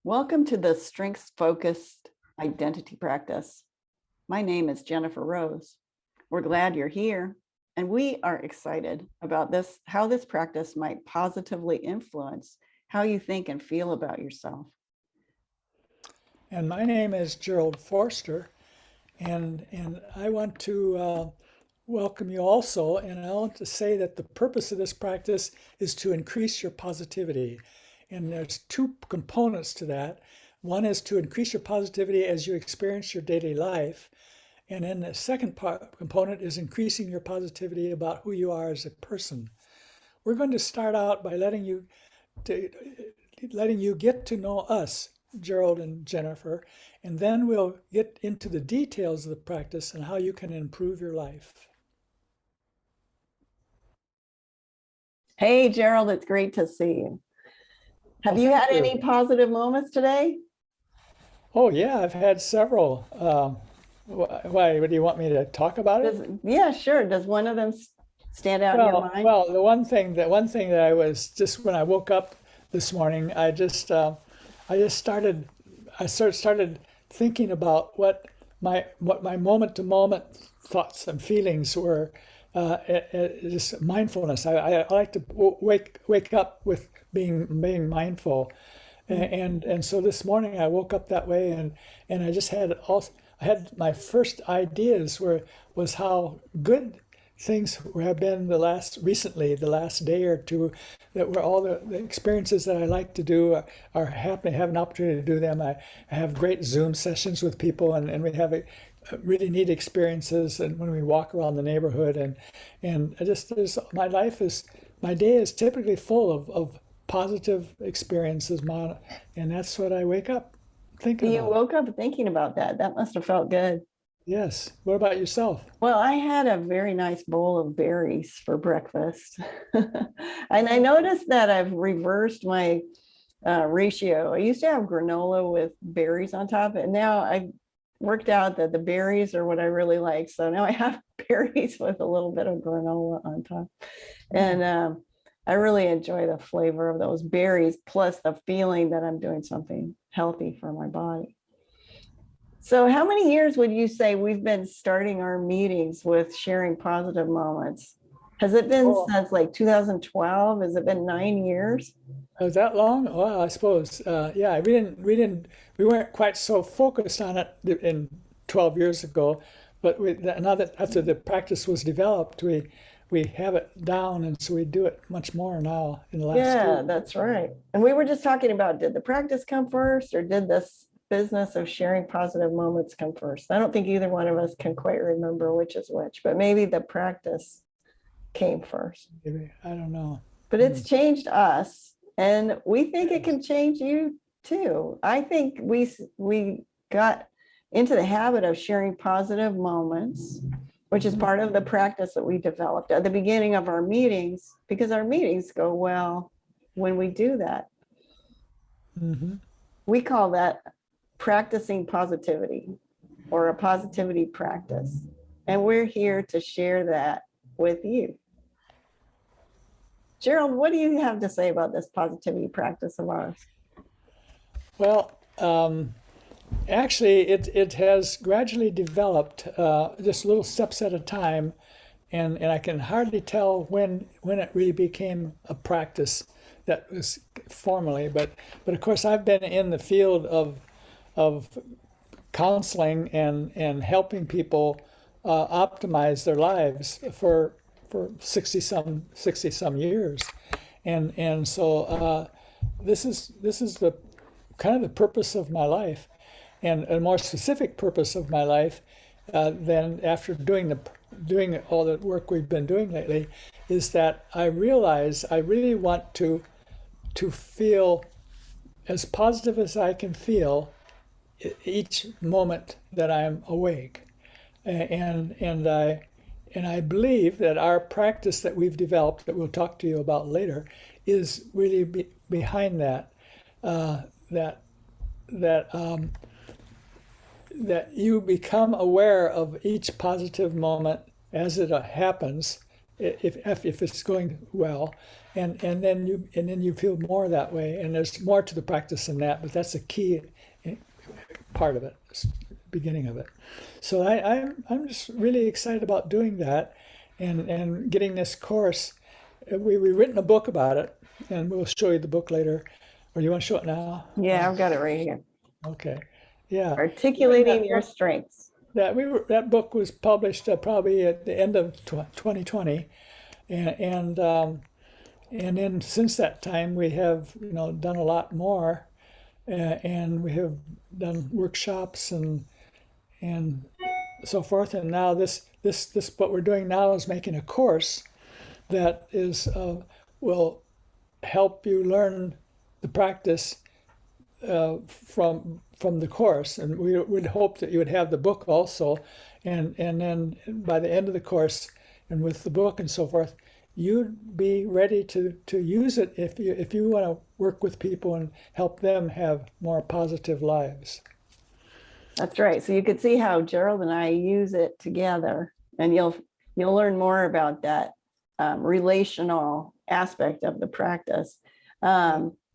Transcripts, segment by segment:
Welcome to the Strengths-Focused Identity Practice. My name is Jennifer Rose. We're glad you're here, and we are excited about how this practice might positively influence how you think and feel about yourself. And my name is Gerald Forster, and I want to welcome you also. And I want to say that the purpose of this practice is to increase your positivity. And there's two components to that. One is to increase your positivity as you experience your daily life. And then the second component is increasing your positivity about who you are as a person. We're going to start out by letting you get to know us, Gerald and Jennifer, and then we'll get into the details of the practice and how you can improve your life. Hey, Gerald, it's great to see you. Have you had any positive moments today? Oh, yeah, I've had several. Why? Do you want me to talk about it? Yeah, sure. Does one of them stand out in your mind? Well, the one thing that I was just when I woke up this morning, I started thinking about what my moment to moment thoughts and feelings were. Just mindfulness. I like to wake up with being mindful, and so this morning I woke up that way, and I had my first ideas was how good things have been the last day or two, that were all the experiences that I like to do are happening. I have an opportunity to do them. I have great Zoom sessions with people, and we have really neat experiences, and when we walk around the neighborhood, and my day is typically full of positive experiences, and that's what I wake up thinking about. You woke up thinking about that. That must have felt good. Yes. What about yourself? Well, I had a very nice bowl of berries for breakfast. And I noticed that I've reversed my ratio. I used to have granola with berries on top, and now I've worked out that the berries are what I really like. So now I have berries with a little bit of granola on top. And I really enjoy the flavor of those berries, plus the feeling that I'm doing something healthy for my body. So how many years would you say we've been starting our meetings with sharing positive moments? Has it been since like 2012? Has it been 9 years? Was that long? Well, I suppose. Yeah, we weren't quite so focused on it in 12 years ago, but now that after the practice was developed, we have it down, and so we do it much more now in the last Yeah, that's right. And we were just talking about, did the practice come first, or did this business of sharing positive moments come first? I don't think either one of us can quite remember which is which, but maybe the practice came first. Maybe, I don't know. But it's changed us, and we think it can change you too. I think we got into the habit of sharing positive moments, which is part of the practice that we developed at the beginning of our meetings, because our meetings go well when we do that. Mm-hmm. We call that practicing positivity, or a positivity practice. And we're here to share that with you. Gerald, what do you have to say about this positivity practice of ours? Well, actually, it has gradually developed, just little steps at a time, and I can hardly tell when it really became a practice that was formally. But of course, I've been in the field of counseling and helping people optimize their lives for 60 some years, and so this is the kind of the purpose of my life, and a more specific purpose of my life than after doing all the work we've been doing lately, is that I realize I really want to feel as positive as I can feel each moment that I'm awake, and I believe that our practice that we've developed, that we'll talk to you about later, is really behind that. That you become aware of each positive moment as it happens, if it's going well, and then you feel more that way. And there's more to the practice than that, but that's a key part of it, beginning of it. So I'm just really excited about doing that, and getting this course. We've written a book about it, and we'll show you the book later. Or you want to show it now? Yeah, I've got it right here. Okay. Yeah. Articulating Your Strengths. That book was published probably at the end of 2020, and then since that time we have done a lot more, and we have done workshops and so forth. And now this what we're doing now is making a course that is will help you learn the practice from the course. And we would hope that you would have the book also, and then by the end of the course and with the book and so forth, you'd be ready to use it if you want to work with people and help them have more positive lives. That's right. So you could see how Gerald and I use it together, and you'll learn more about that relational aspect of the practice.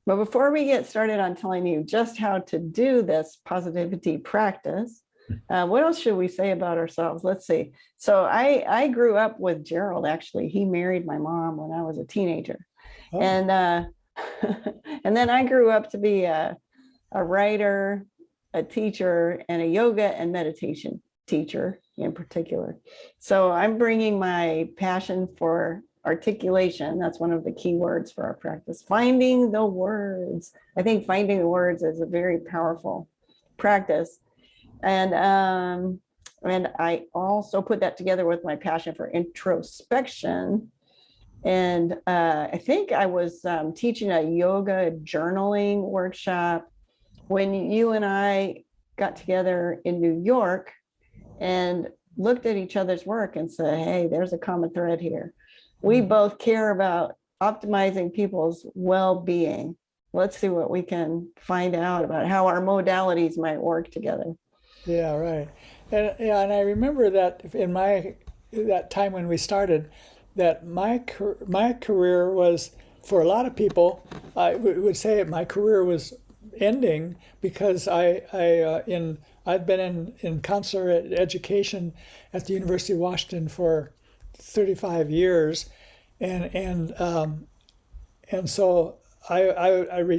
But before we get started on telling you just how to do this positivity practice, what else should we say about ourselves? Let's see. So I grew up with Gerald, actually. He married my mom when I was a teenager. Oh. And and then I grew up to be a writer, a teacher, and a yoga and meditation teacher in particular. So I'm bringing my passion for articulation. That's one of the key words for our practice. Finding the words. I think finding the words is a very powerful practice. And I also put that together with my passion for introspection. And I think I was teaching a yoga journaling workshop when you and I got together in New York and looked at each other's work and said, hey, there's a common thread here. We both care about optimizing people's well-being. Let's see what we can find out about how our modalities might work together. Yeah, right. And I remember that in that time when we started, that my career was, for a lot of people, I would say my career was ending, because I'd been in counselor education at the University of Washington for 35 years, and so I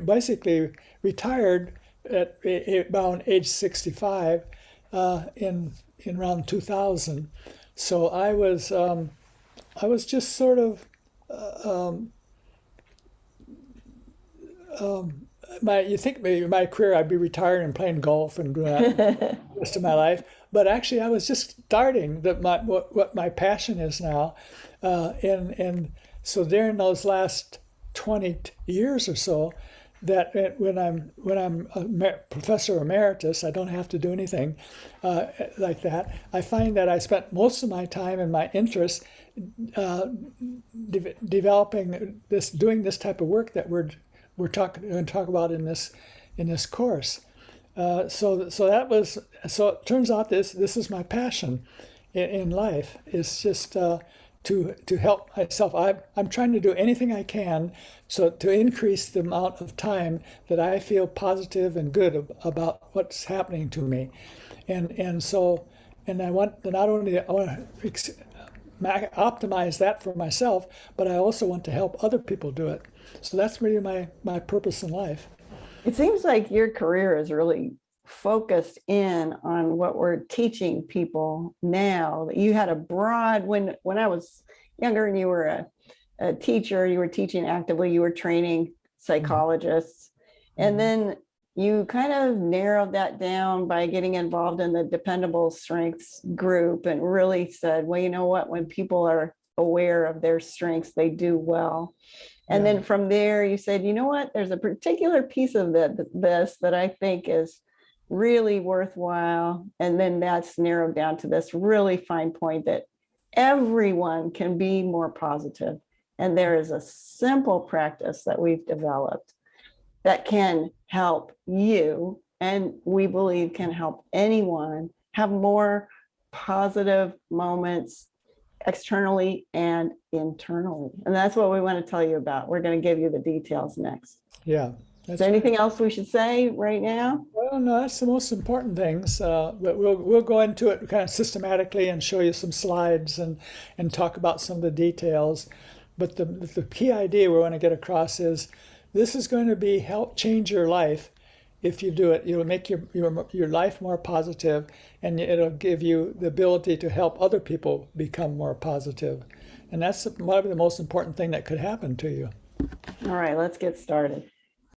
basically retired at around age 65 in around 2000. So I was just sort of you think maybe my career I'd be retired and playing golf and doing that the rest of my life, but actually I was just starting what my passion is now, and so during those last 20 years or so, that when I'm a professor emeritus, I don't have to do anything like that. I find that I spent most of my time and my interest developing doing this type of work that we're going to talk about in this course. So it turns out this is my passion in life. It's just to help myself. I'm trying to do anything I can to increase the amount of time that I feel positive and good about what's happening to me, and I want to not only optimize that for myself, but I also want to help other people do it. So that's really my purpose in life. It seems like your career is really focused in on what we're teaching people now. You had a broad, when I was younger and you were a teacher, you were teaching actively, you were training psychologists, and then you kind of narrowed that down by getting involved in the dependable strengths group and really said, well, you know what, when people are aware of their strengths, they do well. And then from there, you said, you know what, there's a particular piece of this that I think is really worthwhile. And then that's narrowed down to this really fine point that everyone can be more positive. And there is a simple practice that we've developed that can help you, and we believe can help anyone have more positive moments externally and internally. And that's what we want to tell you about. We're going to give you the details next. Yeah, Is that's there right. anything else we should say right now? Well, no, that's the most important things. But we'll go into it kind of systematically and show you some slides and talk about some of the details. But the key idea we want to get across is this is going to be help change your life. If you do it, it'll make your life more positive, and it'll give you the ability to help other people become more positive. And that's probably the most important thing that could happen to you. All right, let's get started.